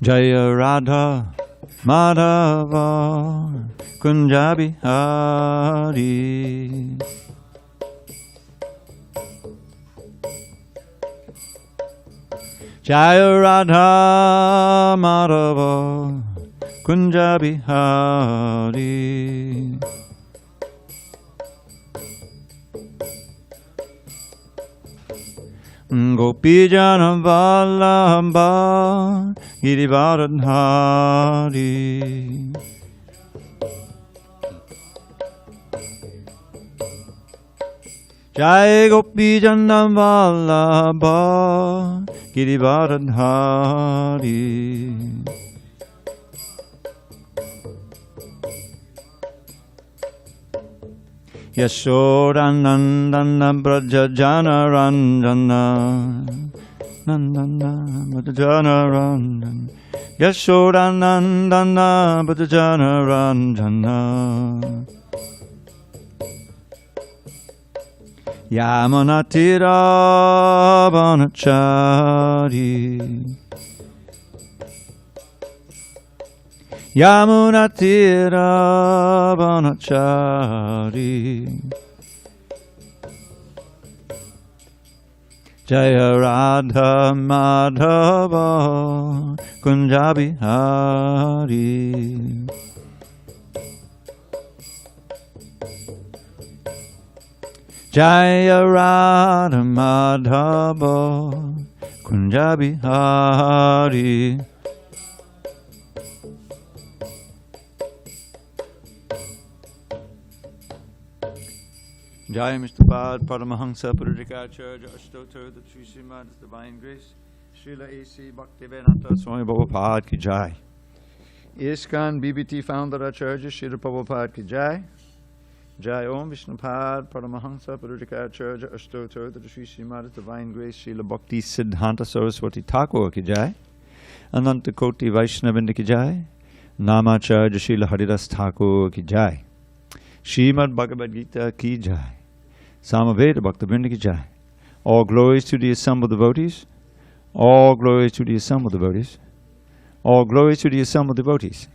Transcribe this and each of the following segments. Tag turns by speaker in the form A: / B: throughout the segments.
A: Jaya Radha Madhava Kunja Bihari. Jaya Radha Madhava Kunja Bihari. Gopijana Vallabha Girivardhari. Jai Gopijana Vallabha Girivardhari. Yashodanandana Braja Jana Ranjana Nandana Braja Jana Ranjana Yashodanandana Braja Jana Ranjana Yamunatira Vanachari Yamunatira Vanachari. Jaya Radha Madhava Kunja Bihari. Jaya Radha Madhava Kunja Bihari. Jai Mr. Pad Paramahansa Purudikacharya Ashtotar the Sri Srimad Divine Grace Srila A.C. Bhaktivedanta Swami Prabhupada Ki Jai. ISKCON BBT Founder Acharya Srila Prabhupada Ki Jai. Jai Om Vishnupad Paramahansa Purudikacharya Ashtotar the Sri Srimad Divine Grace Srila Bhakti Siddhanta Saraswati Thakur Ki Jai. Ananta Koti Vaishnavinda Ki Jai. Namacharya Srila Haridas Thakur Ki Jai. Srimad Bhagavad Gita Ki Jai. Samaveda Bhaktivinoda Ki Jai. All glories to the assembled devotees. All glories to the assembled devotees. All glories to the assembled devotees.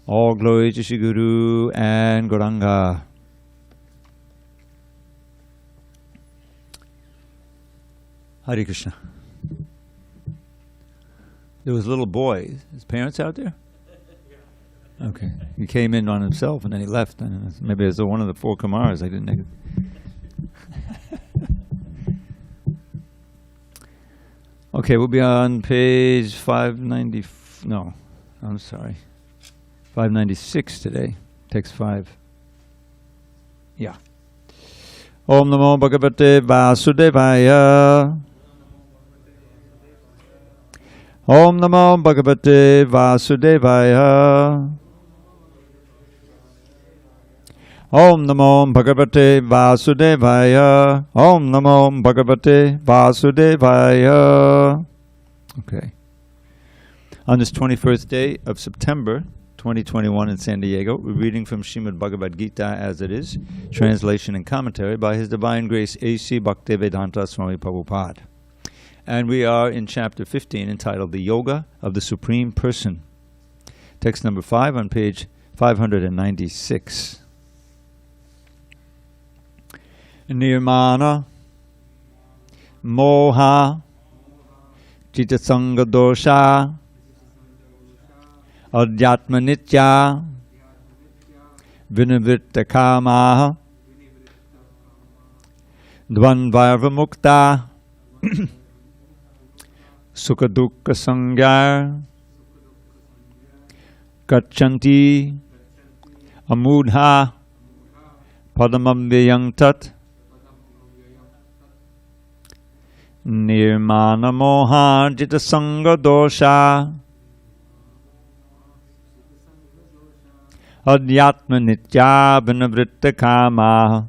A: All glories to Shri Guru and Gauranga. Hare Krishna. There was a little boy. His parents out there? Okay. He came in on himself and then he left. And maybe it was one of the four Kumars. I didn't know. Okay, we'll be on page 590. No, I'm sorry. 596 today. Text 5. Yeah. Om Namo Bhagavate Vasudevaya. Om Namo Bhagavate Vasudevaya. Om Namo Bhagavate Vasudevaya. Om Namo Bhagavate Vasudevaya. Okay. On this 21st day of September 2021 in San Diego, we're reading from Srimad Bhagavad Gita as it is, translation and commentary by His Divine Grace A.C. Bhaktivedanta Swami Prabhupada. And we are in chapter 15 entitled The Yoga of the Supreme Person. Text number 5 on page 596. Nirmana Moha Chitasanga Dosha Adhyatma Nitya Vinavritta Kamaha Dvanvarva Mukta Sukha Dukkha Sangyar Gachanti Amudha Padamam Vyayang Tat Nirmana Moha Jita Sanga Dosha Adhyatma Nitya Vinavritta Kama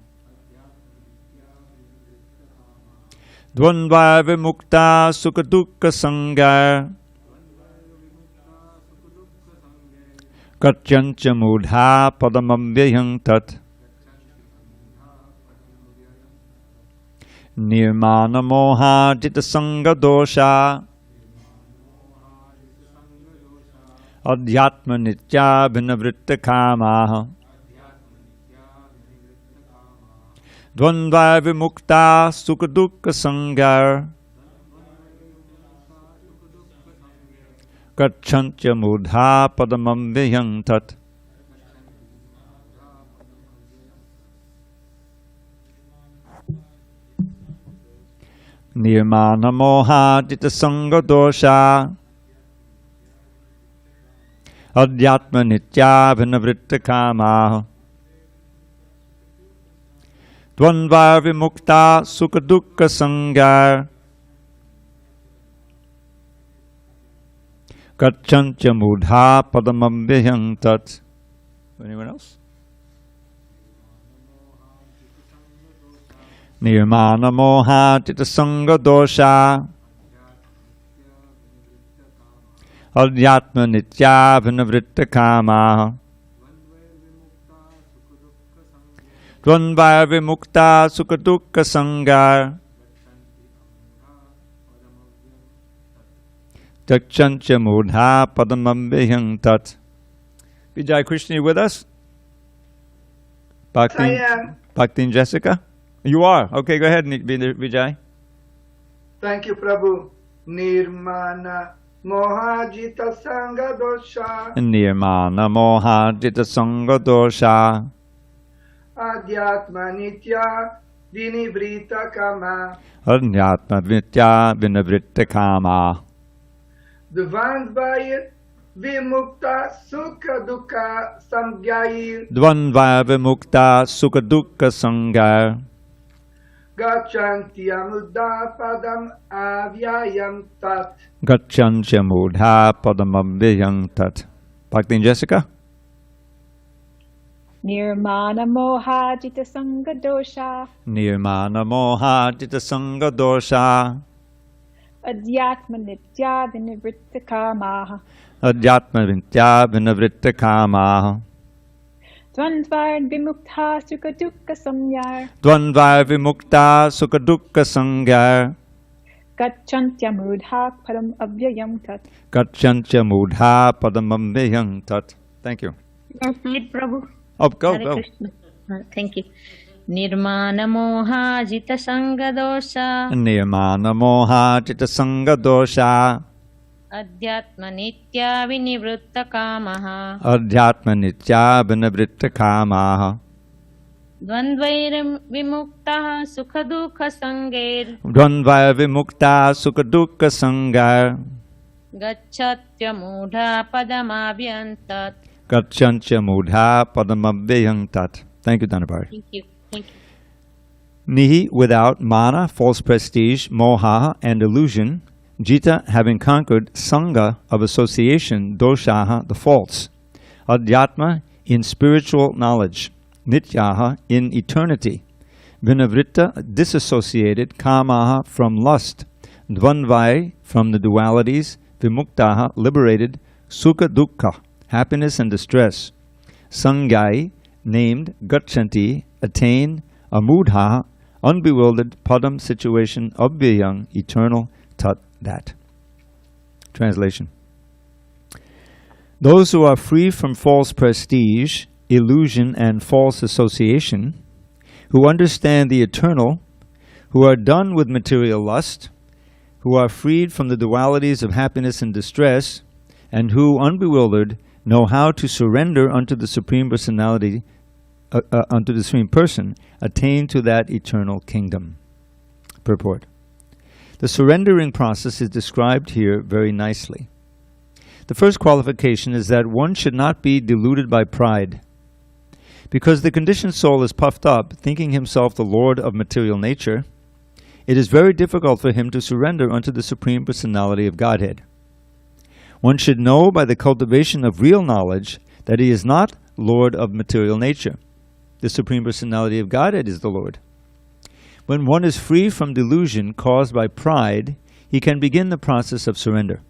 A: Dvandva Vimukta Sukha Dukkha Sangar Katyancha Mudha Padamam Vyayang Tat Nirmana Moha Jita Sanga Dosha Adhyatma nitya vinavritta kamaha. Dvandva vimukta sukha dukkha sangar. Gacchantya mudha padamam vyantat. Nirmana moha jita sanga dosha. Adhyatma nitya vinavritta kamaha. Dvandva vimukta sukha dukkha sangar. Gacchantya mudha padamam vyantat. Anyone else? Nirmana moha jita sanga dosha. Adhyatma nitya vinavritta kamaha. Dvandva vimukta sukha dukkha sangar. Gacchantya mudha padamam vyantat. Vijay Krishna, you with us? Bhakti,
B: I am.
A: Bhakti and Jessica? You are. Okay, go ahead, Vijay.
B: Thank you, Prabhu. Nirmana mohajita sanga dosha.
A: Nirmana moha jita sanga dosha.
B: Adhyatma nitya vinivrita kama.
A: Adhyatma nitya vinavritta kama.
B: Dvandvair vimukta sukha dukkha samgyair.
A: Dvandva vimukta sukha dukkha sangar.
B: Gacchantya mudha padam avyayam tat.
A: Gacchantya mudha padamam vyantat. Bhakti and Jessica?
C: Nirmana moha jita sanga dosha.
A: Nirmana moha jita sanga dosha.
C: Adhyatma nitya vinivritta kamaha.
A: Adhyatma nitya vinavritta kamaha.
C: Dvandvar vimukta sukha dukkha samyar.
A: Dvandva vimukta sukha dukkha sangar.
C: Gacchantya mudha padam avyayam tat.
A: Gacchantya mudha padamam vyantat. Thank you.
D: Read, Prabhu.
A: Oh, go,
D: Hare
A: go.
D: Krishna. Thank you. Nirmana moha jita sanga dosha.
A: Nirmana moha jita sanga dosha.
D: Adhyatma nitya vinivritta kamaha.
A: Adhyatma nitya vinavritta kamaha.
D: Dvandvairam vimuktaha sukha dukha sangair.
A: Dvandva vimukta sukha dukkha sangar.
D: Gacchantya mudha padamabhyantat.
A: Gacchantya mudha padamam vyantat. Thank you, Dhanapari.
D: Thank you. Thank you.
A: Nihi, without mana, false prestige, moha, and illusion. Jita, having conquered sangha of association, doshaha, the faults. Adhyatma, in spiritual knowledge. Nityaha, in eternity. Vinavritta, disassociated. Kamaha, from lust. Dvandvai, from the dualities. Vimuktaha, liberated. Sukha dukkha, happiness and distress. Sangai, named. Gachanti, attain. Amudha, unbewildered. Padam, situation. Abhyayam, eternal. Tat, that. Translation. Those who are free from false prestige, illusion, and false association, who understand the eternal, who are done with material lust, who are freed from the dualities of happiness and distress, and who, unbewildered, know how to surrender unto the Supreme Personality, unto the Supreme Person, attain to that eternal kingdom. Purport. The surrendering process is described here very nicely. The first qualification is that one should not be deluded by pride. Because the conditioned soul is puffed up, thinking himself the lord of material nature, it is very difficult for him to surrender unto the Supreme Personality of Godhead. One should know by the cultivation of real knowledge that he is not lord of material nature. The Supreme Personality of Godhead is the Lord. When one is free from delusion caused by pride, he can begin the process of surrender.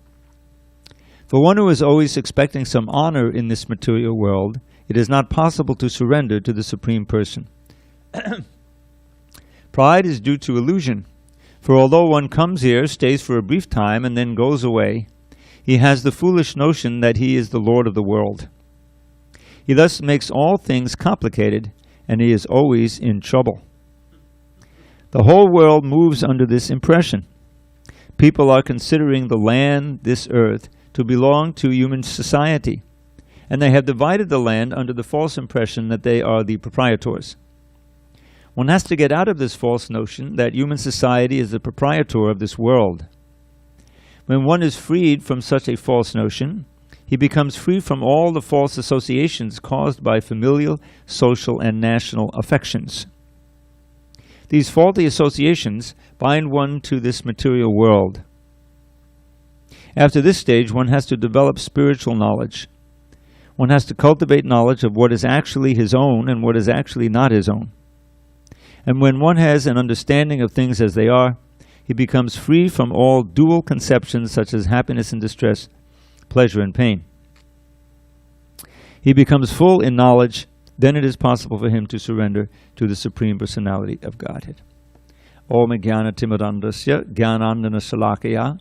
A: For one who is always expecting some honor in this material world, it is not possible to surrender to the Supreme Person. Pride is due to illusion, for although one comes here, stays for a brief time, and then goes away, he has the foolish notion that he is the Lord of the world. He thus makes all things complicated, and he is always in trouble. The whole world moves under this impression. People are considering the land, this earth, to belong to human society, and they have divided the land under the false impression that they are the proprietors. One has to get out of this false notion that human society is the proprietor of this world. When one is freed from such a false notion, he becomes free from all the false associations caused by familial, social, and national affections. These faulty associations bind one to this material world. After this stage, one has to develop spiritual knowledge. One has to cultivate knowledge of what is actually his own and what is actually not his own. And when one has an understanding of things as they are, he becomes free from all dual conceptions such as happiness and distress, pleasure and pain. He becomes full in knowledge. Then it is possible for him to surrender to the Supreme Personality of Godhead. Om Jnana Timirandasya Jnanandana Salakaya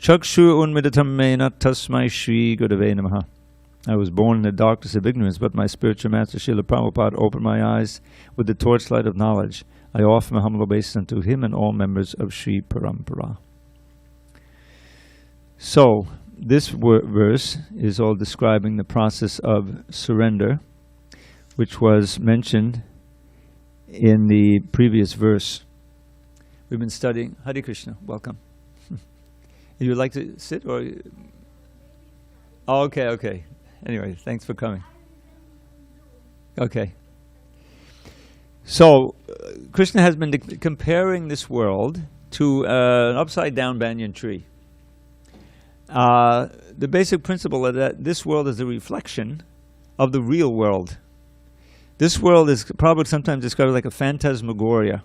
A: Chakshu Unmidatam Mena Tasmai Shri Gurave Namaha. I was born in the darkness of ignorance, but my spiritual master Srila Prabhupada opened my eyes with the torchlight of knowledge. I offer my humble obeisance unto him and all members of Sri Parampara. So, this verse is all describing the process of surrender, which was mentioned in the previous verse. We've been studying. Hare Krishna, welcome. You would like to sit or? Oh, okay. Anyway, thanks for coming. Okay. So, Krishna has been comparing this world to an upside-down banyan tree. The basic principle is that this world is a reflection of the real world. This world is probably sometimes described like a phantasmagoria.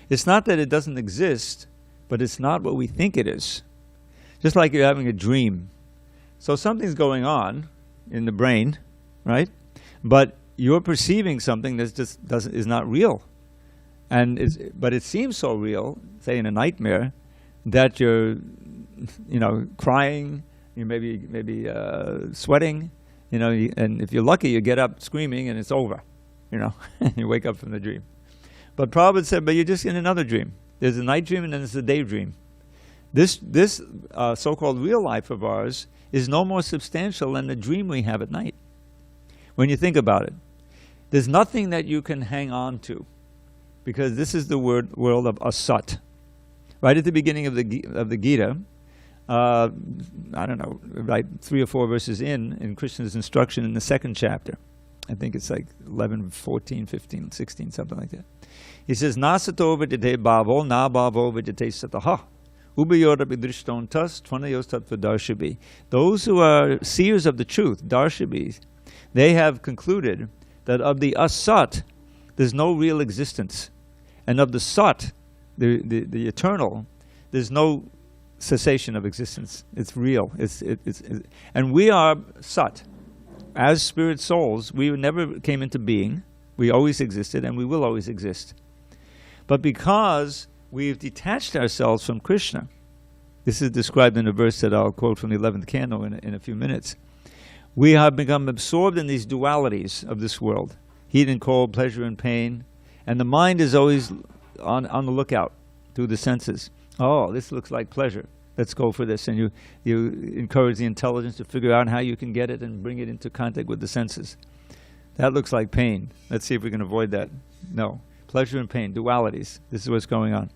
A: It's not that it doesn't exist, but it's not what we think it is. Just like you're having a dream. So something's going on in the brain, right? But you're perceiving something that just is not real. But it seems so real, say in a nightmare, that you're, crying, you maybe sweating, and if you're lucky, you get up screaming and it's over, and you wake up from the dream. But Prabhupada said, but you're just in another dream. There's a night dream and then there's a daydream. This so-called real life of ours is no more substantial than the dream we have at night. When you think about it, there's nothing that you can hang on to, because this is the world of asat. Right at the beginning of the Gita, I don't know, right 3 or 4 verses in Krishna's instruction in the 2nd chapter. I think it's like 11, 14, 15, 16, something like that. He says, Nasato vidite bhavo, na bhavo vidite sataha. Ubayora bidrishton tas, tvanayos tattva darshabi. Those who are seers of the truth, darshabis, they have concluded that of the asat, there's no real existence. And of the sat, the eternal, there's no cessation of existence. It's real. And we are sat. As spirit souls, we never came into being. We always existed, and we will always exist. But because we've detached ourselves from Krishna, this is described in a verse that I'll quote from the 11th canto in a few minutes, we have become absorbed in these dualities of this world, heat and cold, pleasure and pain, and the mind is always on the lookout through the senses. Oh, this looks like pleasure. Let's go for this. And you encourage the intelligence to figure out how you can get it and bring it into contact with the senses. That looks like pain. Let's see if we can avoid that. No. Pleasure and pain, dualities. This is what's going on.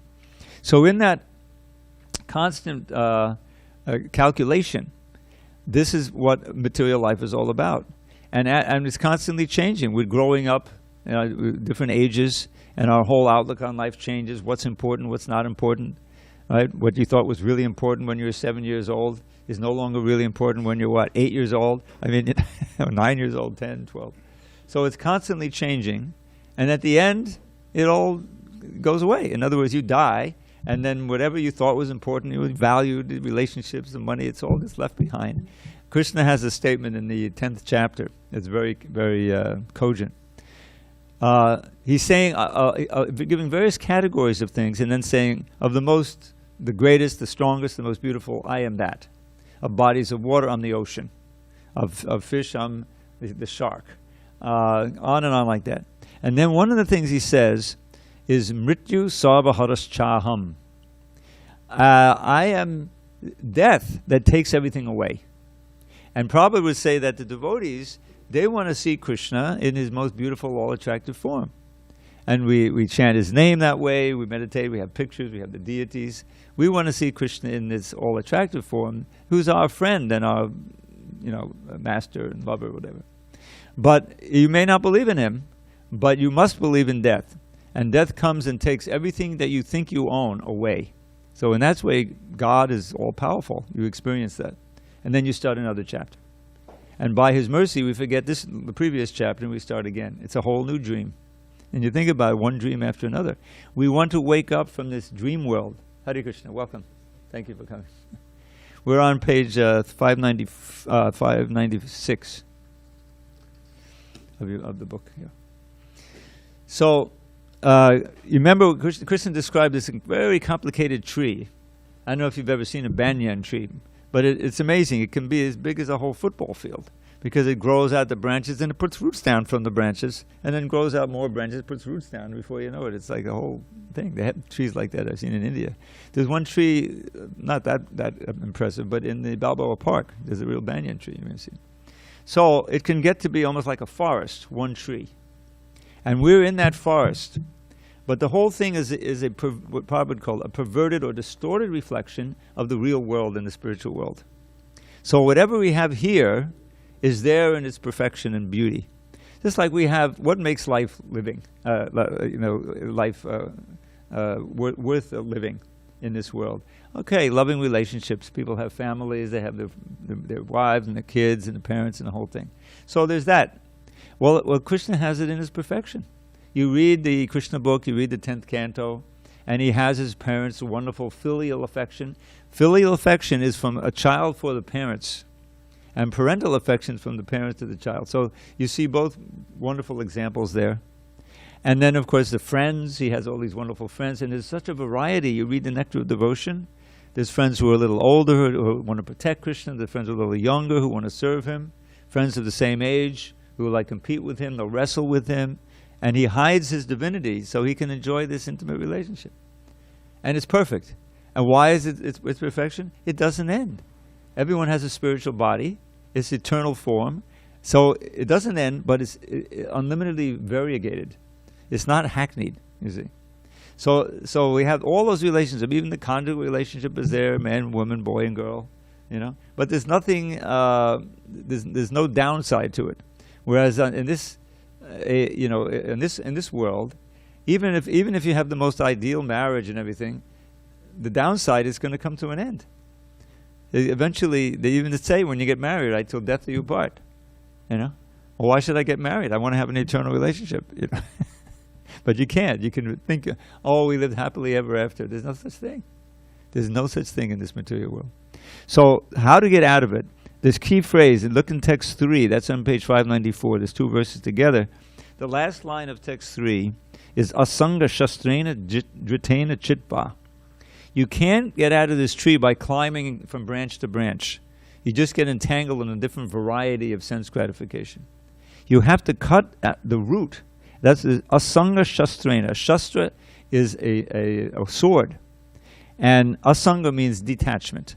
A: So in that constant calculation, this is what material life is all about. And it's constantly changing. We're growing up, different ages, and our whole outlook on life changes. What's important, what's not important. Right? What you thought was really important when you were 7 years old is no longer really important when you're, 8 years old? 9 years old, 10, 12. So it's constantly changing. And at the end, it all goes away. In other words, you die, and then whatever you thought was important, you valued, the relationships, the money, it's all just left behind. Krishna has a statement in the 10th chapter that's very, very cogent. He's saying, giving various categories of things, and then saying, of the greatest, the strongest, the most beautiful, I am that. Of bodies of water, I'm the ocean. Of fish, I'm the shark. On and on like that. And then one of the things he says is Mrityu Sarvaharas Chaham. I am death that takes everything away. And Prabhupada would say that the devotees, they want to see Krishna in his most beautiful, all-attractive form. And we chant his name that way, we meditate, we have pictures, we have the deities. We want to see Krishna in this all-attractive form, who's our friend and our, master and lover, whatever. But you may not believe in him, but you must believe in death. And death comes and takes everything that you think you own away. So in that way, God is all-powerful. You experience that. And then you start another chapter. And by his mercy, we forget the previous chapter, and we start again. It's a whole new dream. And you think about it, one dream after another. We want to wake up from this dream world. Hare Krishna, welcome. Thank you for coming. We're on page 596 of the book. Yeah. So, you remember Krishna described this very complicated tree. I don't know if you've ever seen a banyan tree, but it's amazing. It can be as big as a whole football field because it grows out the branches and it puts roots down from the branches and then grows out more branches, puts roots down. Before you know it, it's like a whole thing. They have trees like that I've seen in India. There's one tree, not that impressive, but in the Balboa Park, there's a real banyan tree you may see. So it can get to be almost like a forest, one tree. And we're in that forest. But the whole thing is what Prabhupada would call a perverted or distorted reflection of the real world and the spiritual world. So whatever we have here is there in its perfection and beauty. Just like we have what makes life living, life worth living in this world. Okay, loving relationships. People have families. They have their wives and their kids and the parents and the whole thing. So there's that. Well, Krishna has it in his perfection. You read the Krishna book, you read the 10th canto, and he has his parents, a wonderful filial affection. Filial affection is from a child for the parents, and parental affection from the parents to the child. So you see both wonderful examples there. And then, of course, the friends. He has all these wonderful friends, and there's such a variety. You read the Nectar of Devotion. There's friends who are a little older, who want to protect Krishna. There's friends who are a little younger, who want to serve him. Friends of the same age, who will compete with him, they'll wrestle with him. And he hides his divinity so he can enjoy this intimate relationship. And it's perfect. And why is it's perfection? It doesn't end. Everyone has a spiritual body. It's eternal form. So it doesn't end, but it's unlimitedly variegated. It's not hackneyed, you see. So we have all those relationships. Even the conjugal relationship is there, man, woman, boy, and girl. But there's nothing. There's no downside to it. Whereas in this world, even if you have the most ideal marriage and everything, the downside is going to come to an end. Eventually, they even say when you get married, right, till death do you part. Well, why should I get married? I want to have an eternal relationship. But you can't. You can think, we lived happily ever after. There's no such thing. There's no such thing in this material world. So how to get out of it? This key phrase, and look in text 3, that's on page 594, there's two verses together. The last line of text 3 is asanga shastrena dritena chitpa. You can't get out of this tree by climbing from branch to branch. You just get entangled in a different variety of sense gratification. You have to cut at the root. That's asanga shastrena. Shastra is a sword. And asanga means detachment.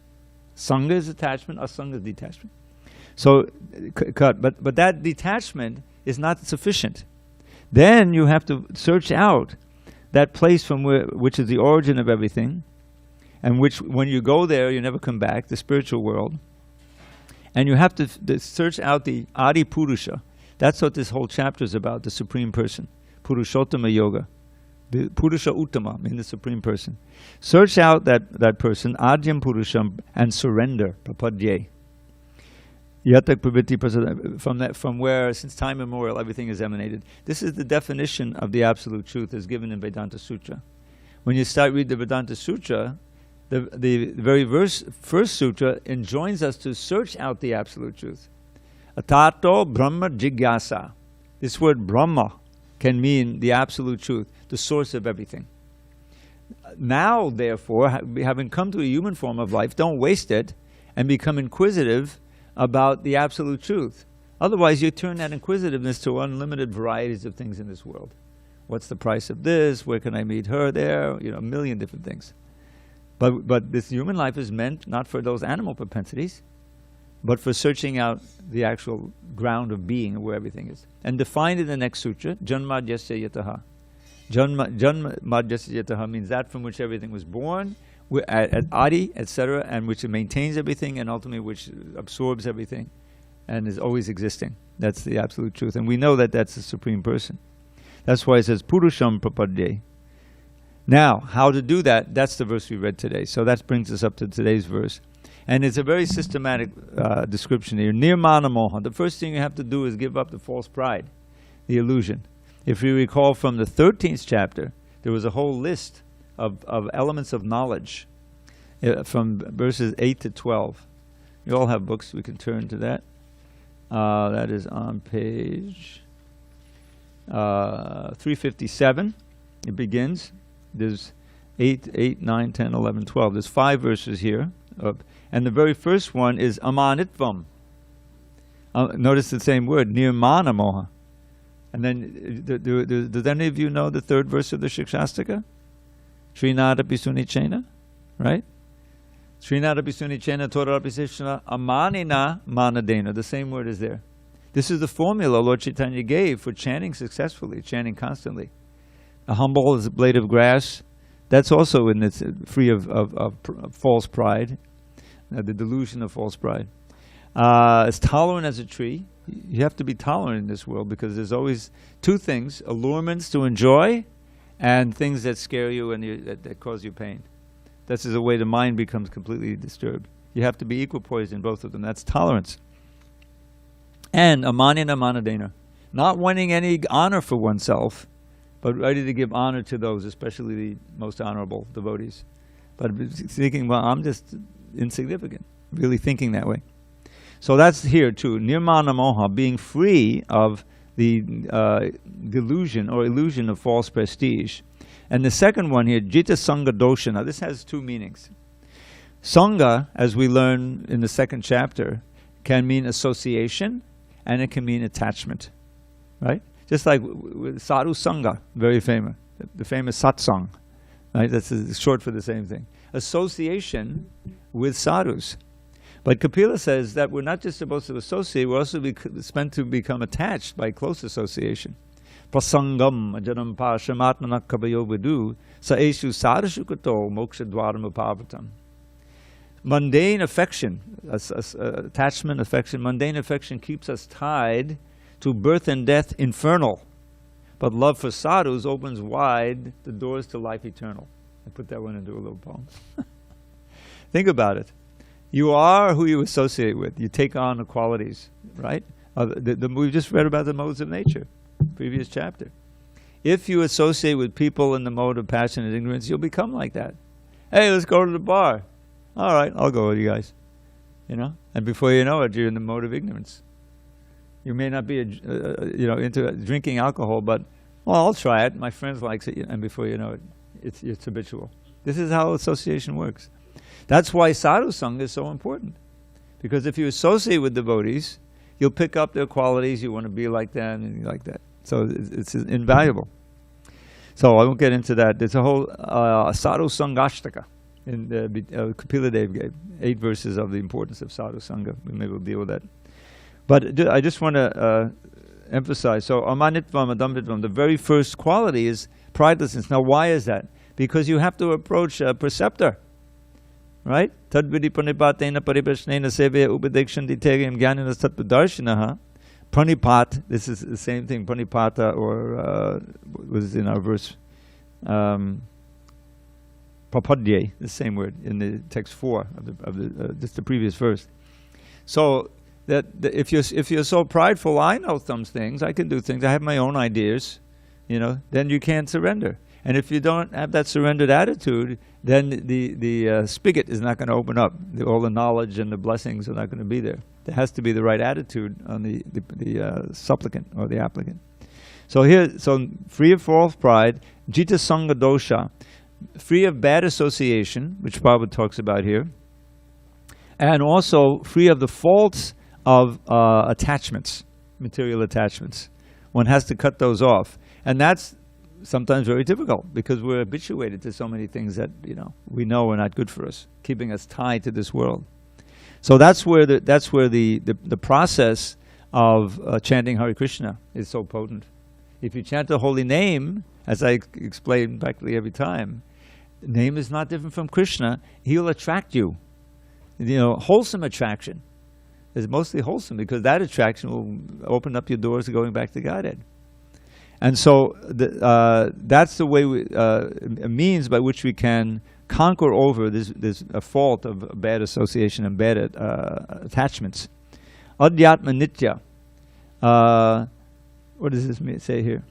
A: Sangha is attachment, asanga is detachment. So, cut. But that detachment is not sufficient. Then you have to search out that place from which is the origin of everything, and which, when you go there, you never come back, the spiritual world. And you have to search out the Adi Purusha. That's what this whole chapter is about, the Supreme Person. Purushottama Yoga. The Purusha Uttama, meaning the Supreme Person. Search out that person, Adyam Purusham, and surrender, prapadye. Yatak pravritti prasad, from where, since time immemorial, everything is emanated. This is the definition of the Absolute Truth as given in Vedanta Sutra. When you start reading the Vedanta Sutra, the very first sutra enjoins us to search out the Absolute Truth. Atato Brahma Jigyasa. This word Brahma can mean the Absolute Truth, the source of everything. Now, therefore, having come to a human form of life, don't waste it, and become inquisitive about the absolute truth. Otherwise, you turn that inquisitiveness to unlimited varieties of things in this world. What's the price of this? Where can I meet her there? A million different things. But this human life is meant not for those animal propensities, but for searching out the actual ground of being and where everything is. And defined in the next sutra, Janmad Yasya Yataha. Janmad Yasya Yataha means that from which everything was born, at Adi, etc., and which maintains everything, and ultimately which absorbs everything, and is always existing. That's the absolute truth. And we know that that's the Supreme Person. That's why it says, Purusham Prapadye. Now, how to do that, that's the verse we read today. So that brings us up to today's verse. And it's a very systematic description here. Nirmana moha. The first thing you have to do is give up the false pride, the illusion. If you recall from the 13th chapter, there was a whole list of elements of knowledge from verses 8 to 12. You all have books. We can turn to that. That is on page 357. It begins. There's 8, 9, 10, 11, 12. There's 5 verses here. And the very first one is amanitvam. Notice the same word, nirmana moha. And then, does any of you know the 3rd verse of the Shikshastika? Srinada Pisunichena, right? Srinada Pisunichena Torah Pisishna Amanina Manadena. The same word is there. This is the formula Lord Chaitanya gave for chanting successfully, chanting constantly. A humble as a blade of grass. That's also in this, free of false pride, the delusion of false pride. As tolerant as a tree. You have to be tolerant in this world because there's always 2 things: allurements to enjoy, and things that scare you and that cause you pain. This is the way the mind becomes completely disturbed. You have to be equipoised in both of them. That's tolerance. And amanina manadena, not wanting any honor for oneself, but ready to give honor to those, especially the most honorable devotees. But thinking, well, I'm just insignificant, really thinking that way. So that's here too. Nirmana moha, being free of the delusion or illusion of false prestige. And the second one here, Jita Sangha Dosha. Now this has 2 meanings. Sangha, as we learn in the 2nd chapter, can mean association and it can mean attachment. Right? Just like Sadhu Sangha, very famous. The famous satsang. Right? That's short for the same thing. Association with sadhus. But Kapila says that we're not just supposed to associate, we're also meant to become attached by close association. Prasangam ajanam pashamatmana kabayo vidu saeshu sadashukato moksha dwaram upavatam. Mundane affection, attachment, affection, mundane affection keeps us tied to birth and death infernal. But love for sadhus opens wide the doors to life eternal. I put that one into a little poem. Think about it. You are who you associate with. You take on the qualities, right? We just read about the modes of nature, previous chapter. If you associate with people in the mode of passion and ignorance, you'll become like that. Hey, let's go to the bar. All right, I'll go with you guys. And before you know it, you're in the mode of ignorance. You may not be, into drinking alcohol, but I'll try it. My friends like it, and before you know it, it's habitual. This is how association works. That's why sadhu sangha is so important. Because if you associate with devotees, you'll pick up their qualities, you want to be like them, and like that. So it's invaluable. So I won't get into that. There's a whole sadhu sangashtaka in Kapila Dev gave 8 verses of the importance of sadhu sangha. Maybe we'll deal with that. But I just want to emphasize, so amanitvam, adambitvam, the very first quality is pridelessness. Now why is that? Because you have to approach a preceptor. Right? Tadvidi pranipatena pariprashnena sevya upadekshanti tegam jnanina sattvadarshinaha. Pranipat, this is the same thing, pranipata, or was in our verse, papadye, the same word in the text 4 of the just the previous verse. So that if you're so prideful, I know some things, I can do things, I have my own ideas, then you can't surrender. And if you don't have that surrendered attitude, then the spigot is not going to open up. All the knowledge and the blessings are not going to be there. There has to be the right attitude on the supplicant or the applicant. So free of false pride, jita sangha dosha, free of bad association, which Prabhupada talks about here, and also free of the faults of attachments, material attachments. One has to cut those off. And that's sometimes very difficult because we're habituated to so many things that we know are not good for us, keeping us tied to this world. So that's where the process of chanting Hare Krishna is so potent. If you chant the holy name, as I explain practically every time, name is not different from Krishna. He'll attract you. Wholesome attraction is mostly wholesome because that attraction will open up your doors to going back to Godhead. And so that's the way a means by which we can conquer over this fault of bad association and bad attachments. Adhyatma nitya. What does this say here?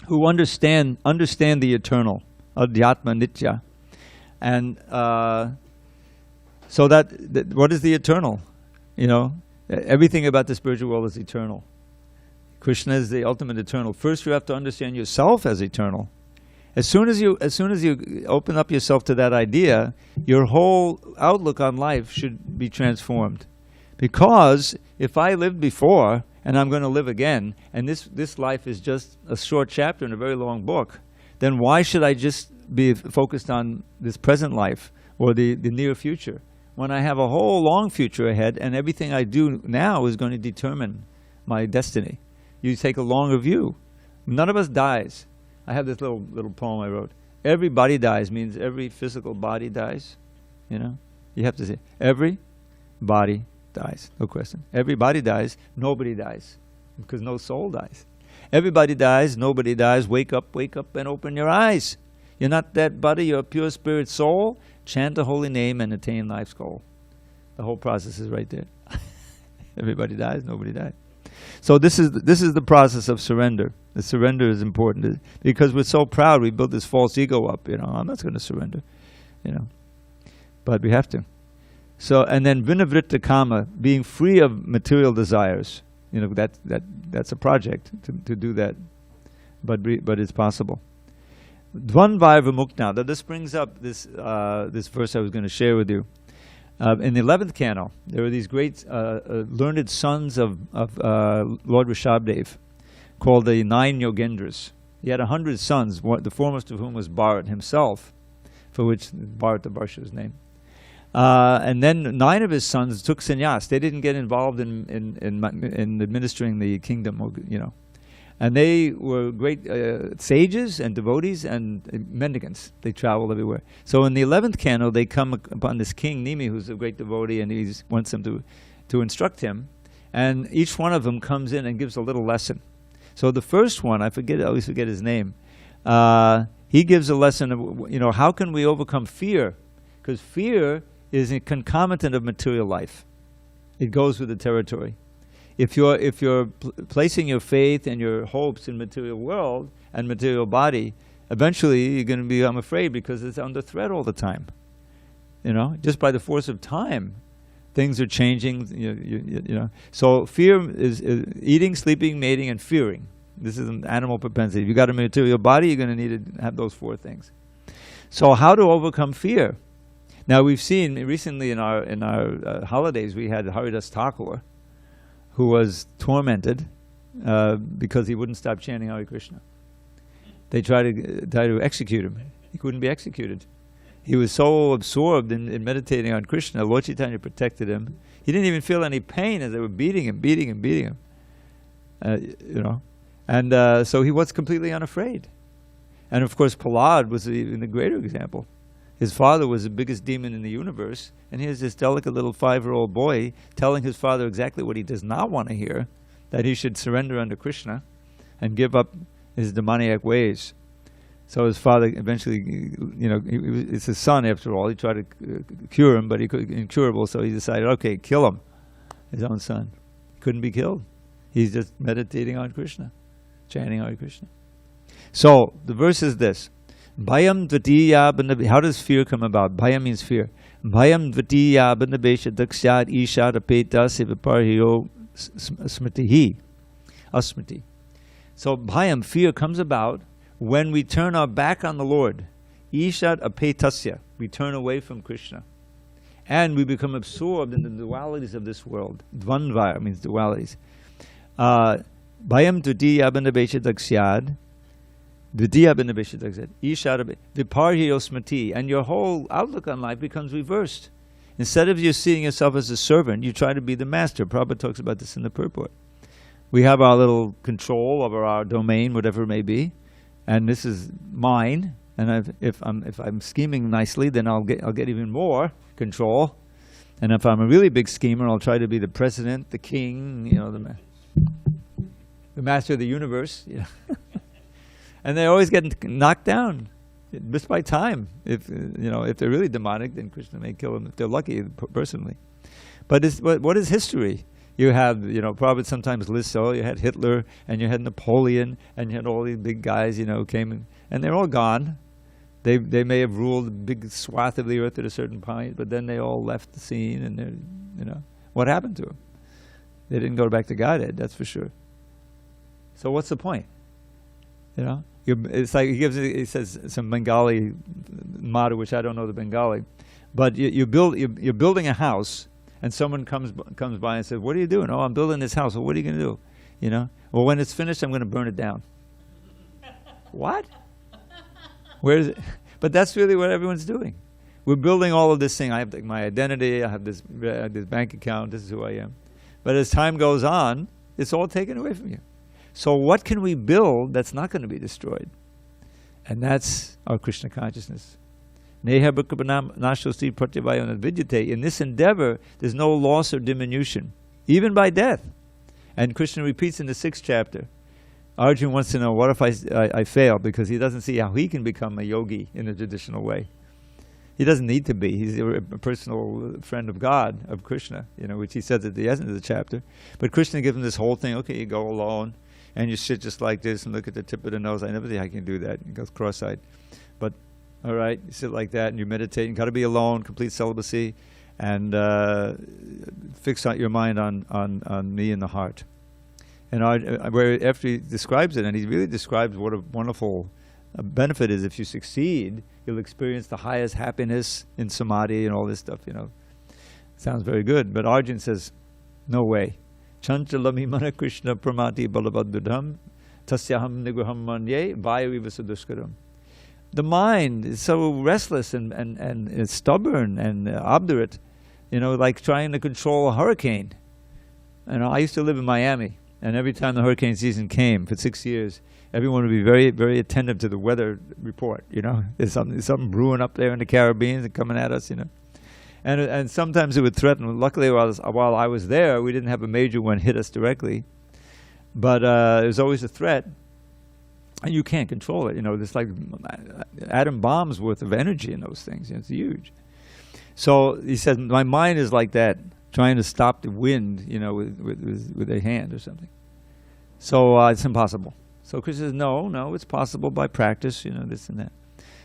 A: Who understand the eternal. Adhyatma nitya. And so that what is the eternal? Everything about the spiritual world is eternal. Krishna is the ultimate eternal. First, you have to understand yourself as eternal. As soon as you open up yourself to that idea, your whole outlook on life should be transformed. Because if I lived before and I'm going to live again, and this life is just a short chapter in a very long book, then why should I just be focused on this present life or the near future when I have a whole long future ahead, and everything I do now is going to determine my destiny? You take a longer view. None of us dies. I have this little poem I wrote. Everybody dies means every physical body dies. You have to say every body dies. No question. Everybody dies. Nobody dies because no soul dies. Everybody dies. Nobody dies. Wake up and open your eyes. You're not that body. You're a pure spirit soul. Chant the holy name and attain life's goal. The whole process is right there. Everybody dies. Nobody dies. So this is the process of surrender. The surrender is important because we're so proud. We build this false ego up. I'm not going to surrender. But we have to. So and then vinavritta kama, being free of material desires. That's a project to do that, but it's possible. Dvanvaya vimukta. Now this brings up this verse I was going to share with you. In the 11th canto, there were these great learned sons of Lord Rishabdev, called the 9 Yogendras. He had 100 sons, the foremost of whom was Bharat himself, for which Bharat the Varsha is named. And then 9 of his sons took sannyas. They didn't get involved in administering the kingdom, And they were great sages and devotees and mendicants. They traveled everywhere. So in the 11th canto, they come upon this king, Nimi, who's a great devotee, and he wants them to instruct him. And each one of them comes in and gives a little lesson. So the first one, I always forget his name, he gives a lesson of, how can we overcome fear? Because fear is a concomitant of material life. It goes with the territory. If you're placing your faith and your hopes in material world and material body, eventually you're going to become afraid because it's under threat all the time. Just by the force of time, things are changing. So fear is eating, sleeping, mating, and fearing. This is an animal propensity. If you got a material body, you're going to need to have those 4 things. So how to overcome fear? Now we've seen recently in our holidays we had Haridas Thakur, who was tormented because he wouldn't stop chanting Hare Krishna. They tried to execute him. He couldn't be executed. He was so absorbed in meditating on Krishna. Lord Chaitanya protected him. He didn't even feel any pain as they were beating him. And so he was completely unafraid. And of course, Prahlad was even a greater example. His father was the biggest demon in the universe, and here's this delicate little 5-year-old boy telling his father exactly what he does not want to hear, that he should surrender unto Krishna and give up his demoniac ways. So his father eventually, it's his son after all. He tried to cure him, but he couldn't, incurable, so he decided, okay, kill him, his own son. He couldn't be killed. He's just meditating on Krishna, chanting Hare Krishna. So the verse is this. Bhayam dvatiya bandha. How does fear come about? Bhayam means fear. Bhayam dvatiya bandhabesha dakshat ishat apeta sivaparhiyo smritihi. Asmriti. So bhayam, fear, comes about when we turn our back on the Lord. Ishat apetasya. We turn away from Krishna. And we become absorbed in the dualities of this world. Dvandva means dualities. Bhayam tudiya abhinabheshadaksyad. Vidiya abhinabheshadaksyad. Ishara viparhiyosmati. And your whole outlook on life becomes reversed. Instead of you seeing yourself as a servant, you try to be the master. Prabhupada talks about this in the purport. We have our little control over our domain, whatever it may be, and this is mine. And if I'm scheming nicely, then I'll get even more control. And if I'm a really big schemer, I'll try to be the president, the king, the master of the universe. And they always get knocked down just by time. If they're really demonic, then Krishna may kill them if they're lucky, personally. But what is history? You have, Prabhupada sometimes lists, you had Hitler, and you had Napoleon, and you had all these big guys, came in, and they're all gone. They may have ruled a big swath of the earth at a certain point, but then they all left the scene, and what happened to them? They didn't go back to Godhead, that's for sure. So what's the point? It's like he says some Bengali motto, which I don't know the Bengali, but you're building a house. And someone comes by and says, "What are you doing?" "Oh, I'm building this house." "Well, what are you going to do?" "Well, when it's finished, I'm going to burn it down." What? Where is it? But that's really what everyone's doing. We're building all of this thing. I have my identity. I have this bank account. This is who I am. But as time goes on, it's all taken away from you. So what can we build that's not going to be destroyed? And that's our Krishna consciousness. In this endeavor, there's no loss or diminution, even by death. And Krishna repeats in the 6th chapter. Arjuna wants to know, what if I fail? Because he doesn't see how he can become a yogi in the traditional way. He doesn't need to be. He's a personal friend of God, of Krishna, which he says at the end of the chapter. But Krishna gives him this whole thing. Okay, you go alone, and you sit just like this and look at the tip of the nose. I never think I can do that. He goes cross-eyed. But all right, you sit like that and you meditate. You got to be alone, complete celibacy, and fix out your mind on me in the heart. And after he describes it, and he really describes what a wonderful benefit is if you succeed, you'll experience the highest happiness in samadhi and all this stuff. Sounds very good. But Arjuna says, no way. Chanchalami mana Krishna pramati balabadudham tasyaham nigraham manye vayu vivasaduskaram. The mind is so restless and stubborn and obdurate, like trying to control a hurricane. I used to live in Miami, and every time the hurricane season came for 6 years, everyone would be very, very attentive to the weather report. There's something brewing up there in the Caribbean and coming at us. And sometimes it would threaten. Luckily, while I was there, we didn't have a major one hit us directly, but it was always a threat. And you can't control it. There's like atom bombs worth of energy in those things. It's huge. So he says, my mind is like that, trying to stop the wind, with a hand or something. So it's impossible. So Krishna says, no, it's possible by practice, this and that.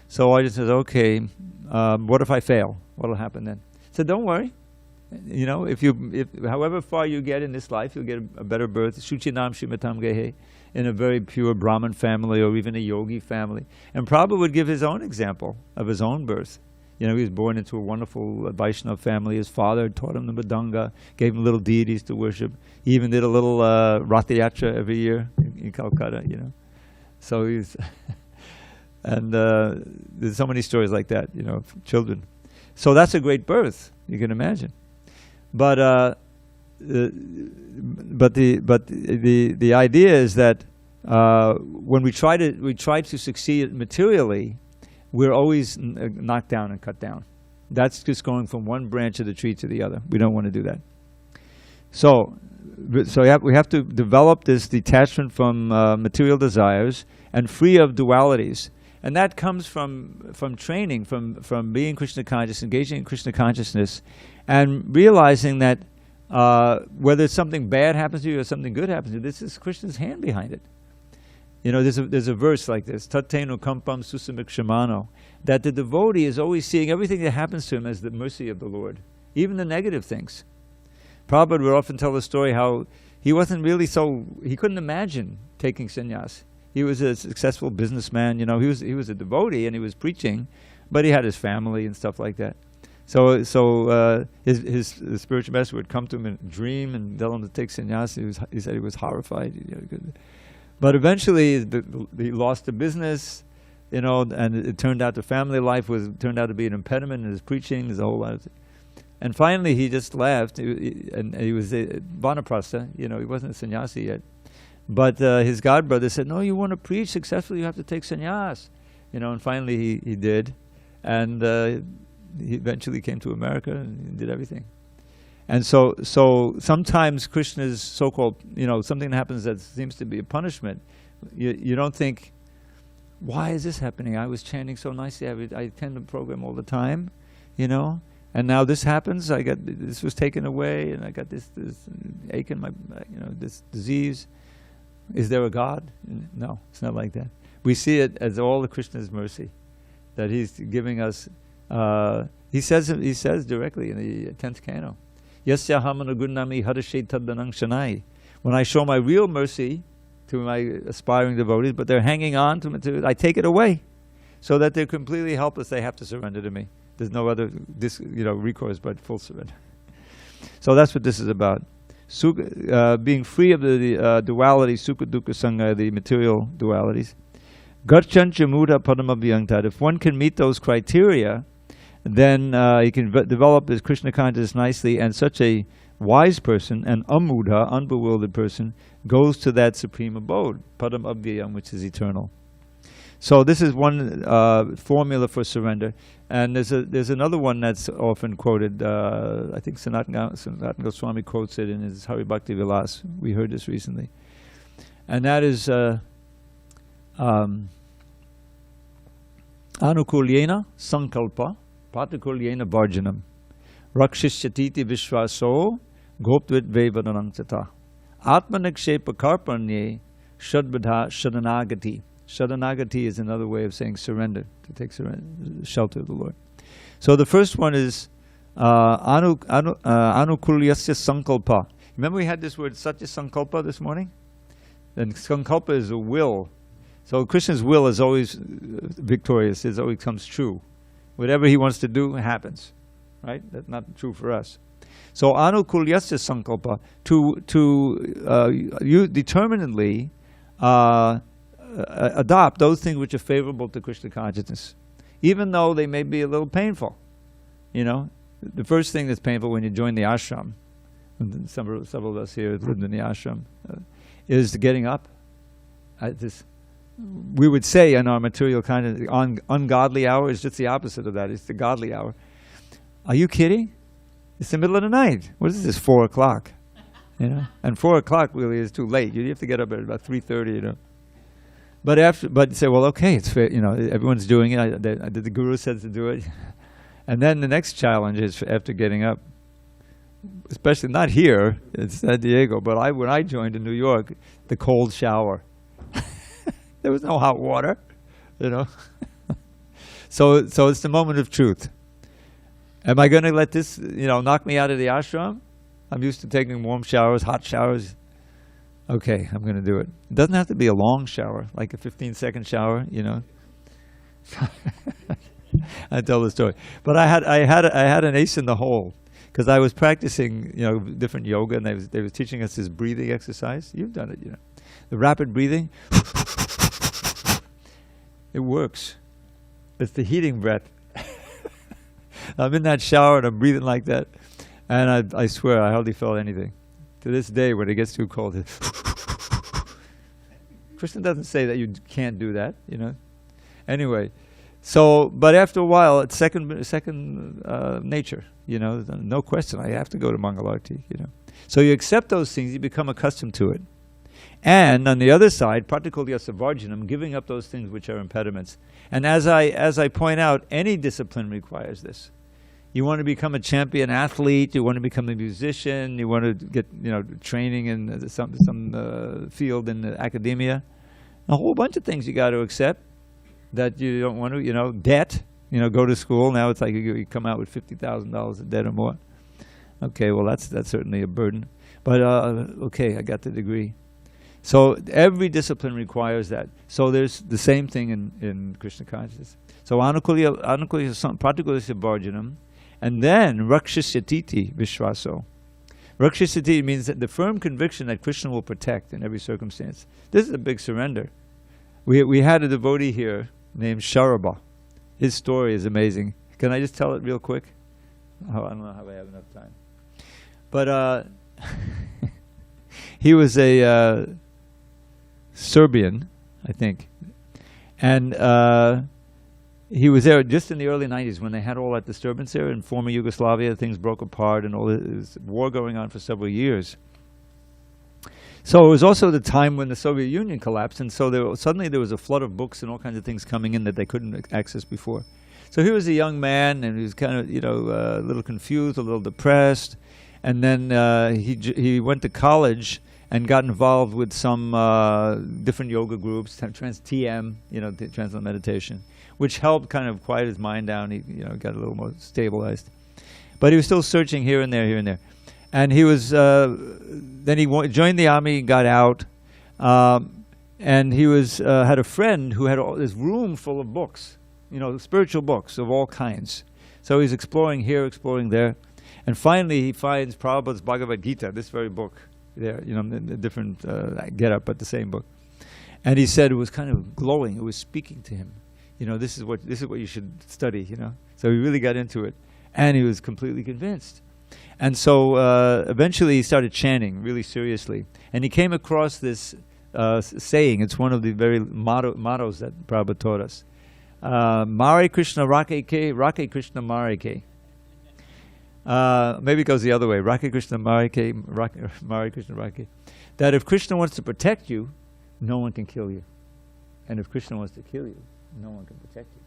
A: So Arjuna says, okay, what if I fail? What'll happen then? So don't worry. If however far you get in this life, you'll get a better birth. Shuchinam Shimatam Gehe, in a very pure Brahmin family or even a yogi family. And Prabhupada would give his own example of his own birth. He was born into a wonderful Vaishnava family. His father taught him the Mridanga, gave him little deities to worship. He even did a little Ratha Yatra every year in Calcutta, So he's... and there's so many stories like that, children. So that's a great birth, you can imagine. But the idea is that when we try to succeed materially, we're always knocked down and cut down. That's just going from one branch of the tree to the other. We don't want to do that. So we have to develop this detachment from material desires and free of dualities. And that comes from training, from being Krishna conscious, engaging in Krishna consciousness, and realizing that whether something bad happens to you or something good happens to you, this is Krishna's hand behind it. There's a verse like this, Tattenu kampam susamikshimano, that the devotee is always seeing everything that happens to him as the mercy of the Lord, even the negative things. Prabhupada would often tell the story how he couldn't imagine taking sannyas. He was a successful businessman, he was a devotee and he was preaching, but he had his family and stuff like that. So his spiritual master would come to him in a dream and tell him to take sannyas. He said he was horrified. But eventually he lost the business, and it turned out the family life turned out to be an impediment in his preaching. There's a whole lot of things. And finally he just left, and he was a vanaprastha, he wasn't a sannyasi yet. But his godbrother said, no, you want to preach successfully, you have to take sannyas. And finally he did. And he eventually came to America and did everything. And so sometimes Krishna's so-called, something happens that seems to be a punishment. You don't think, why is this happening? I was chanting so nicely. I attend the program all the time, and now this happens. This was taken away, and I got this ache in my, this disease. Is there a God? No, it's not like that. We see it as all the Krishna's mercy, that He's giving us. He says directly in the 10th canto, Yasya hamana gunnami hadashe taddanang shanai. When I show my real mercy to my aspiring devotees, but they're hanging on to it, I take it away, so that they're completely helpless. They have to surrender to me. There's no other recourse but full surrender. So that's what this is about. Being free of the duality, sukha dukkha sangha, the material dualities. Garchancha muda padamabhyangtad. If one can meet those criteria, then he can develop his Krishna consciousness nicely, and such a wise person, an amudha, unbewildered person, goes to that supreme abode, padam abhyayam, which is eternal. So this is one formula for surrender. And there's another one that's often quoted. I think Sanatana Goswami quotes it in his Hari Bhakti Vilas. We heard this recently. And that is Anukulyena sankalpa patikulyena bharjanam rakshishyatiti vishvaso goptvit vevadanam tata atmanikshepa karpanye shadbadha shadanagati. Shadanagati is another way of saying surrender, to take shelter of the Lord. So the first one is anukulyasya sankalpa. Remember we had this word satya sankalpa this morning? And sankalpa is a will. So Krishna's will is always victorious, it always comes true. Whatever he wants to do happens, right? That's not true for us. So anukulyasya sankalpa, you determinedly adopt those things which are favorable to Krishna consciousness, even though they may be a little painful. The first thing that's painful when you join the ashram, and several of us here lived in the ashram, is getting up. We would say in our material kind of ungodly hour is just the opposite of that. It's the godly hour. Are you kidding? It's the middle of the night. What is this? 4 o'clock. And 4 o'clock really is too late. You have to get up at about 3:30. But you say, well, okay, it's fair. Everyone's doing it. The guru says to do it. And then the next challenge is after getting up, especially not here, it's San Diego, but when I joined in New York, the cold shower. There was no hot water, So it's the moment of truth. Am I going to let this, knock me out of the ashram? I'm used to taking warm showers, hot showers. Okay, I'm going to do it. It doesn't have to be a long shower, like a 15-second shower, I tell the story. But I had an ace in the hole, because I was practicing, different yoga, and they was teaching us this breathing exercise. You've done it, the rapid breathing. It works. It's the heating breath. I'm in that shower and I'm breathing like that, and I swear I hardly felt anything. To this day, when it gets too cold, Krishna doesn't say that you can't do that, Anyway, but after a while, it's second nature, No question, I have to go to Mangalarti, So you accept those things, you become accustomed to it. And on the other side, pratikulyasya varjanam, giving up those things which are impediments. And as I point out, any discipline requires this. You want to become a champion athlete, you want to become a musician, you want to get training in some field in academia. A whole bunch of things you got to accept that you don't want to, debt, go to school. Now it's like you come out with $50,000 of debt or more. Okay, well that's certainly a burden. But okay, I got the degree. So every discipline requires that. So there's the same thing in Krishna consciousness. So anukulya pratikulyasya bharjanam, And then Rakshasyatiti Vishwaso. Rakshasyati means that the firm conviction that Krishna will protect in every circumstance. This is a big surrender. We had a devotee here named Sharaba. His story is amazing. Can I just tell it real quick? Oh, I don't know how I have enough time. But he was a Serbian, I think. And he was there just in the early 90s when they had all that disturbance there in former Yugoslavia. Things broke apart and all this war going on for several years. So it was also the time when the Soviet Union collapsed, and so suddenly there was a flood of books and all kinds of things coming in that they couldn't access before. So he was a young man, and he was kind of, a little confused, a little depressed, and then he went to college and got involved with some different yoga groups, TM, Transcendental Meditation, which helped kind of quiet his mind down. He got a little more stabilized, but he was still searching here and there, and he was then he joined the army, got out, and he was had a friend who had this room full of books, spiritual books of all kinds. So he's exploring here, exploring there, and finally he finds Prabhupada's Bhagavad Gita, this very book there, the different get-up, but the same book. And he said it was kind of glowing. It was speaking to him. This is what you should study. So he really got into it, and he was completely convinced. And so eventually he started chanting really seriously, and he came across this saying. It's one of the very mottos that Prabhupada taught us. Mare Krishna Rake Ke, Rake Krishna Mare Ke. Maybe it goes the other way. Rake Krishna Mare Ke, Mare Krishna Rake. That if Krishna wants to protect you, no one can kill you. And if Krishna wants to kill you, no one can protect you.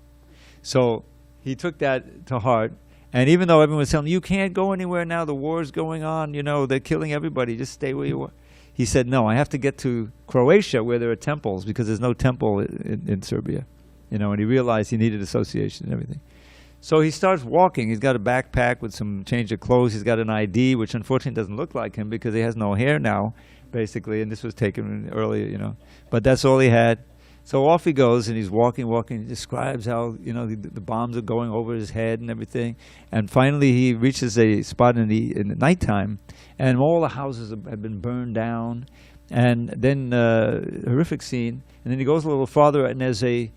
A: So he took that to heart. And even though everyone was telling him, you can't go anywhere now, the war's going on, they're killing everybody, just stay where you are. He said, no, I have to get to Croatia where there are temples, because there's no temple in Serbia. And he realized he needed association and everything. So he starts walking. He's got a backpack with some change of clothes. He's got an ID, which unfortunately doesn't look like him because he has no hair now, basically, and this was taken earlier, But that's all he had. So off he goes, and he's walking. He describes how, the bombs are going over his head and everything. And finally he reaches a spot in the nighttime, and all the houses have been burned down. And then horrific scene. And then he goes a little farther, and there's a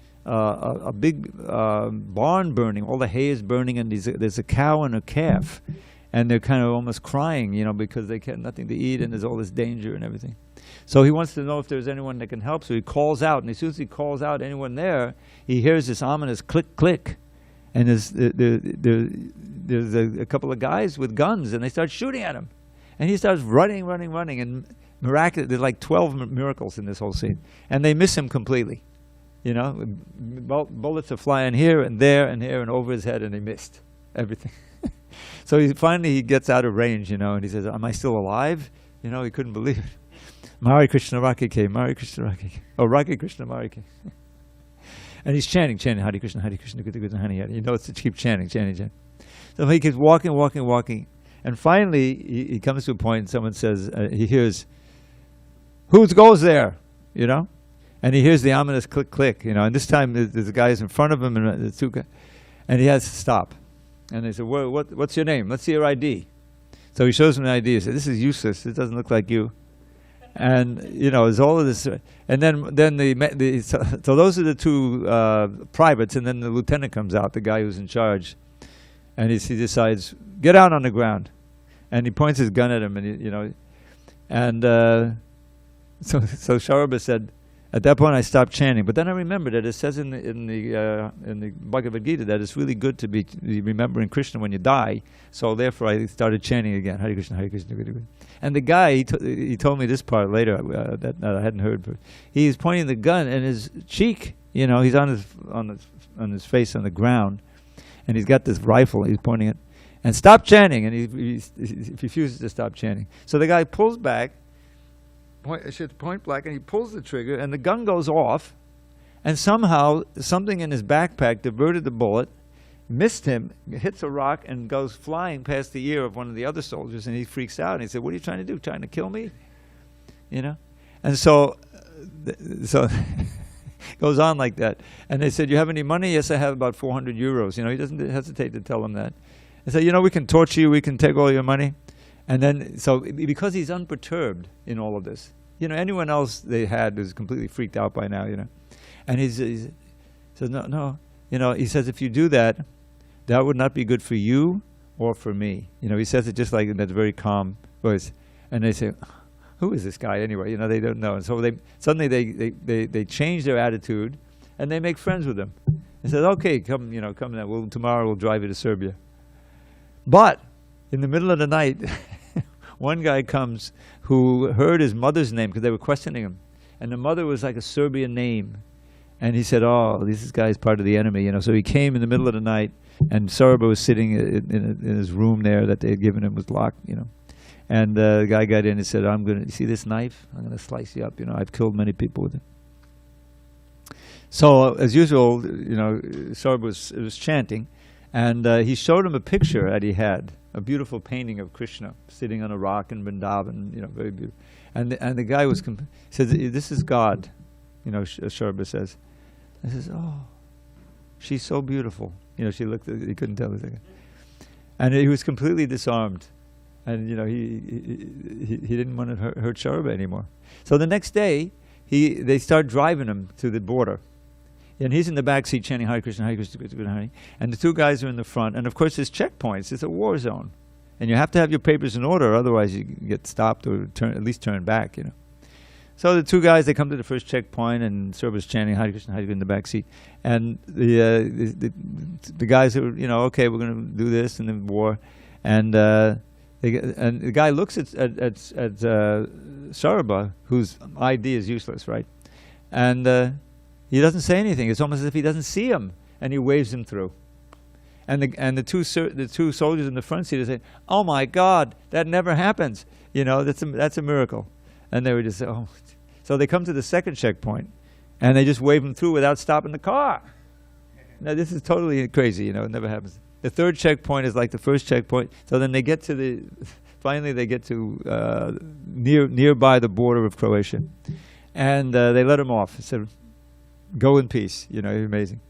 A: big barn burning. All the hay is burning, and there's a cow and a calf. And they're kind of almost crying, because they get nothing to eat, and there's all this danger and everything. So he wants to know if there's anyone that can help. So he calls out, and as soon as he calls out anyone there, he hears this ominous click, click. And there's a couple of guys with guns, and they start shooting at him. And he starts running. And miraculous, there's like 12 miracles in this whole scene. And they miss him completely. Bullets are flying here and there and here and over his head, and they missed everything. So he gets out of range, and he says, am I still alive? He couldn't believe it. Mare Krishna Rake Ke, Mare Krishna Rake Ke. Oh, Rake Krishna Mare Ke. And he's chanting, Hare Krishna, Krishna Krishna, Hare Hare. He knows to keep chanting. So he keeps walking. And finally, he comes to a point, and someone says, he hears, who goes there? And he hears the ominous click, click, and this time there's a guy in front of him, and the two guys, and he has to stop. And they said, what's your name? Let's see your ID. So he shows him the ID. He said, this is useless. It doesn't look like you. And, there's all of this. And then so those are the two privates, and then the lieutenant comes out, the guy who's in charge. And he decides, get out on the ground. And he points his gun at him, and, so Sharaba said, at that point I stopped chanting. But then I remembered that it says in the Bhagavad Gita that it's really good to be remembering Krishna when you die. So therefore I started chanting again, Hare Krishna, Hare Krishna, Hare Krishna. And the guy, he told me this part later that I hadn't heard. But he's pointing the gun, and his cheek, he's on his face on the ground, and he's got this rifle. He's pointing it, and stop chanting, and he refuses to stop chanting. So the guy pulls back. Point blank, and he pulls the trigger, and the gun goes off, and somehow something in his backpack diverted the bullet, missed him, hits a rock, and goes flying past the ear of one of the other soldiers, and he freaks out, and he said, what are you trying to do? Trying to kill me? And so goes on like that. And they said, you have any money? Yes, I have about 400 euros. He doesn't hesitate to tell them that. and said, we can torture you, we can take all your money. And then, so because he's unperturbed in all of this, anyone else they had was completely freaked out by now, And he says, no, he says, if you do that, that would not be good for you or for me. He says it just like in that very calm voice. And they say, who is this guy anyway? They don't know. And so suddenly they change their attitude and they make friends with him. They said, okay, come now. Tomorrow we'll drive you to Serbia. But in the middle of the night, one guy comes who heard his mother's name because they were questioning him. And the mother was like a Serbian name. And he said, oh, this guy is part of the enemy. So he came in the middle of the night, and Sarba was sitting in his room there that they had given him, was locked, And the guy got in and said, you see this knife? I'm going to slice you up. I've killed many people with it. So as usual, Sarba was chanting. And he showed him a picture that he had, a beautiful painting of Krishna sitting on a rock in Vrindavan, very beautiful. And the guy says, this is God, Sarba says. I says, oh, she's so beautiful. She looked, he couldn't tell. And he was completely disarmed. And, he didn't want to hurt Sarba anymore. So the next day, they start driving him to the border. And he's in the back seat chanting Hare Krishna, Hare Krishna, Krishna, Hare. And the two guys are in the front. And of course, there's checkpoints. It's a war zone. And you have to have your papers in order, otherwise you get stopped or at least turn back, So the two guys, they come to the first checkpoint, and Sarba's chanting Hare Krishna, Hare Krishna in the back seat. And the guys are, okay, we're going to do this in the war. And the guy looks at Sarba, whose ID is useless, right? And he doesn't say anything. It's almost as if he doesn't see him, and he waves him through. And the two soldiers in the front seat say, "Oh my God, that never happens! That's a miracle." And they were just oh. So they come to the second checkpoint, and they just wave him through without stopping the car. Now this is totally crazy. It never happens. The third checkpoint is like the first checkpoint. So then they get to finally they get to nearby the border of Croatia, and they let him off. They said, "Go in peace." Amazing.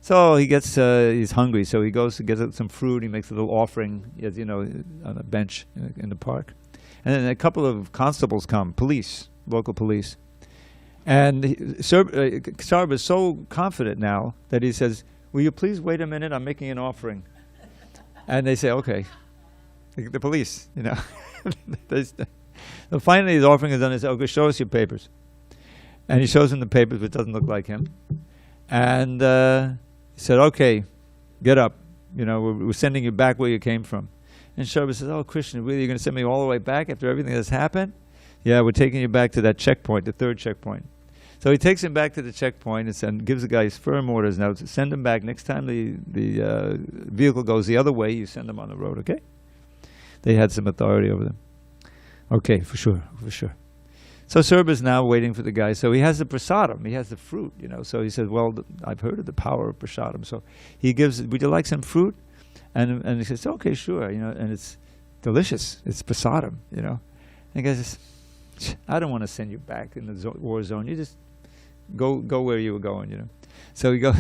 A: So he gets, he's hungry, so he goes to get some fruit. He makes a little offering, as on a bench in the park. And then a couple of constables come, local police. And Sarba is so confident now that he says, "Will you please wait a minute? I'm making an offering." And they say, "Okay." The police, So finally his offering is done. They say, "Okay, show us your papers." And he shows him the papers, which doesn't look like him. And he said, "Okay, get up. We're sending you back where you came from." And Sarba says, "Oh, Krishna, really, you're going to send me all the way back after everything that's happened?" "Yeah, we're taking you back to that checkpoint, the third checkpoint." So he takes him back to the checkpoint and gives the guys firm orders now to send him back. Next time the vehicle goes the other way, you send them on the road, okay? They had some authority over them. Okay, for sure. So Sarba's now waiting for the guy. So he has the prasadam. He has the fruit, So he says, "Well, I've heard of the power of prasadam." So he gives, "Would you like some fruit?" And he says, "Okay, sure." And it's delicious. It's prasadam, And the guy says, "I don't want to send you back in the war zone. You just go where you were going, So he goes.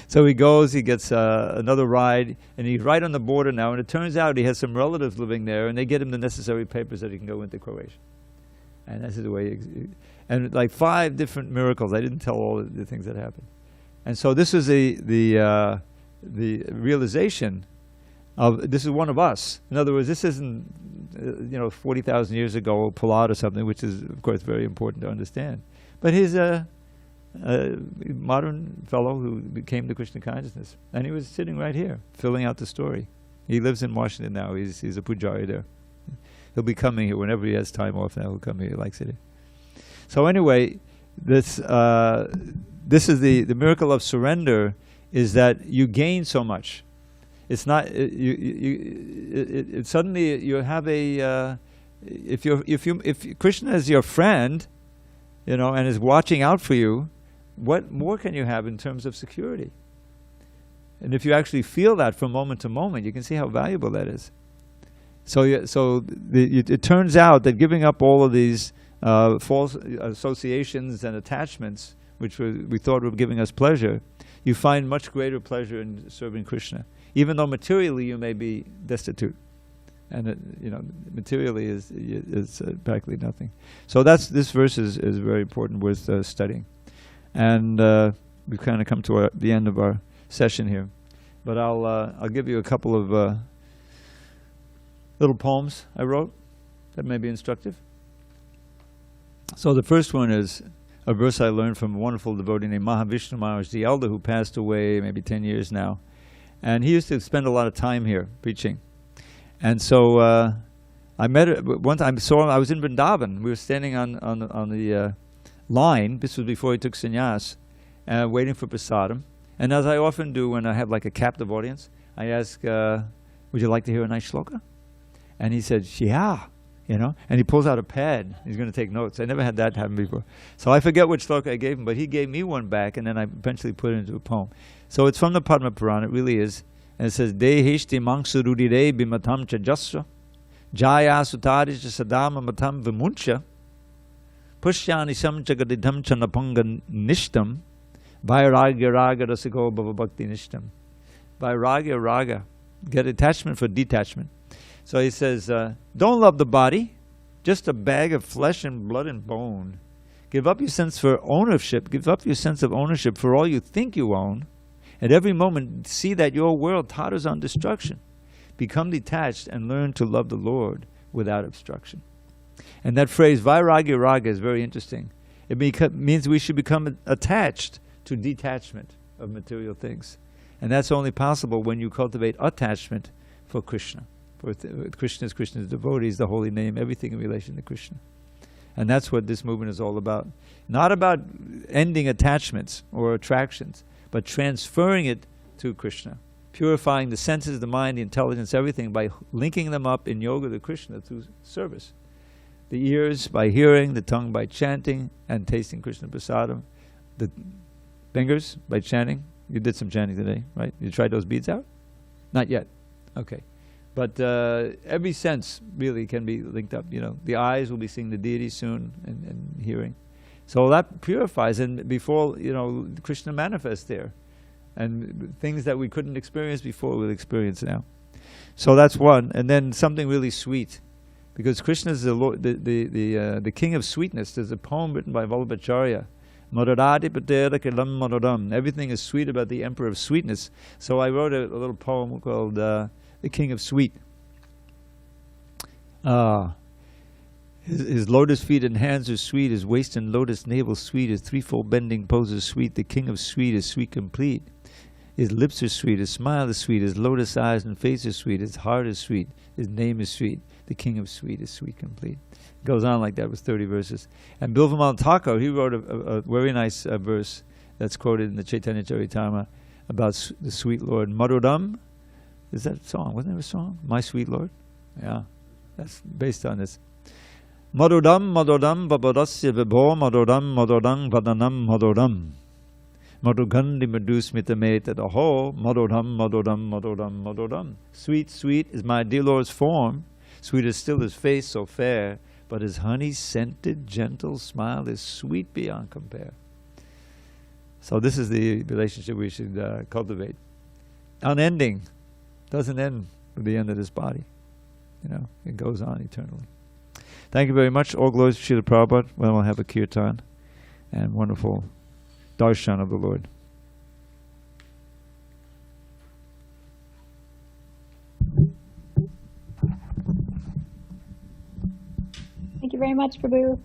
A: So he goes. He gets another ride, and he's right on the border now. And it turns out he has some relatives living there, and they get him the necessary papers that he can go into Croatia. And this is the way, and like 5 different miracles. I didn't tell all the things that happened. And so this is the realization of, this is one of us. In other words, this isn't 40,000 years ago, Prahlad or something, which is of course very important to understand. But he's a modern fellow who came to Krishna consciousness, and he was sitting right here, filling out the story. He lives in Washington now. He's a pujari there. He'll be coming here whenever he has time off now. He'll come here. He likes it. So anyway, this is the miracle of surrender, is that you gain so much. It's not suddenly you have a if Krishna is your friend, and is watching out for you, what more can you have in terms of security? And if you actually feel that from moment to moment, you can see how valuable that is. So it turns out that giving up all of these false associations and attachments, which we thought were giving us pleasure, you find much greater pleasure in serving Krishna. even though materially you may be destitute. And materially is practically nothing. So this verse is very important, worth studying. And we've kind of come to the end of our session here. But I'll give you a couple of little poems I wrote that may be instructive. So the first one is a verse I learned from a wonderful devotee named Mahavishnu Maharaj, the elder, who passed away maybe 10 years now. And he used to spend a lot of time here preaching. And so I met one time. I was in Vrindavan. We were standing on the line. This was before he took sannyas, waiting for prasadam. And as I often do when I have like a captive audience, I ask, would you like to hear a nice shloka? And he said, yeah. And he pulls out a pad. He's going to take notes. I never had that happen before. So I forget which shloka I gave him, but he gave me one back, and then I eventually put it into a poem. So it's from the Padma Purana. It really is. And it says, Dehishti mangsurudire bimatam cha jasra, jaya sutarish sadama matam vimuncha, pushyani sam chagadidham cha napanga nishtam, vairagya raga rasiko bhava bhakti nishtam. Vairagya raga, get attachment for detachment. So he says, don't love the body, just a bag of flesh and blood and bone. Give up your sense for ownership. Give up your sense of ownership for all you think you own. At every moment, see that your world totters on destruction. Become detached and learn to love the Lord without obstruction. And that phrase, Vairagya Raga, is very interesting. It means we should become attached to detachment of material things. And that's only possible when you cultivate attachment for Krishna. For Krishna's devotees, the holy name, everything in relation to Krishna. And that's what this movement is all about. Not about ending attachments or attractions, but transferring it to Krishna. Purifying the senses, the mind, the intelligence, everything by linking them up in yoga to Krishna through service. The ears by hearing, the tongue by chanting and tasting Krishna prasadam. The fingers by chanting. You did some chanting today, right? You tried those beads out? Not yet. Okay. But every sense really can be linked up. The eyes will be seeing the deity soon and hearing. So that purifies, and before, Krishna manifests there. And things that we couldn't experience before, we'll experience now. So that's one. And then something really sweet. Because Krishna is the king of sweetness. There's a poem written by Vallabhacharya. Madhurati patera kilam madhuram. Everything is sweet about the emperor of sweetness. So I wrote a little poem called The King of Sweet. His lotus feet and hands are sweet, his waist and lotus navel sweet, his threefold bending pose is sweet, the king of sweet is sweet complete. His lips are sweet, his smile is sweet, his lotus eyes and face are sweet, his heart is sweet, his name is sweet, the king of sweet is sweet complete. It goes on like that with 30 verses. And Bilvamal Thakur, he wrote a very nice verse that's quoted in the Chaitanya Charitamrita about the sweet Lord. Madhuram, is that a song? Wasn't there a song? My Sweet Lord? Yeah, that's based on this. Madhuram, Madhuram, Vabadasya Vibho, Madhuram, Madhuram, Vadanam, Madhuram. Madhugandhi Madhusmitameta Aho, Madhuram, Madhuram, Madhuram, Madhuram. Sweet, sweet is my dear Lord's form. Sweet is still his face so fair, but his honey-scented, gentle smile is sweet beyond compare. So this is the relationship we should cultivate. Unending. Doesn't end with the end of this body. It goes on eternally. Thank you very much. All glories to Srila Prabhupada. Well, we'll have a kirtan and wonderful darshan of the Lord.
C: Thank you very much, Prabhu.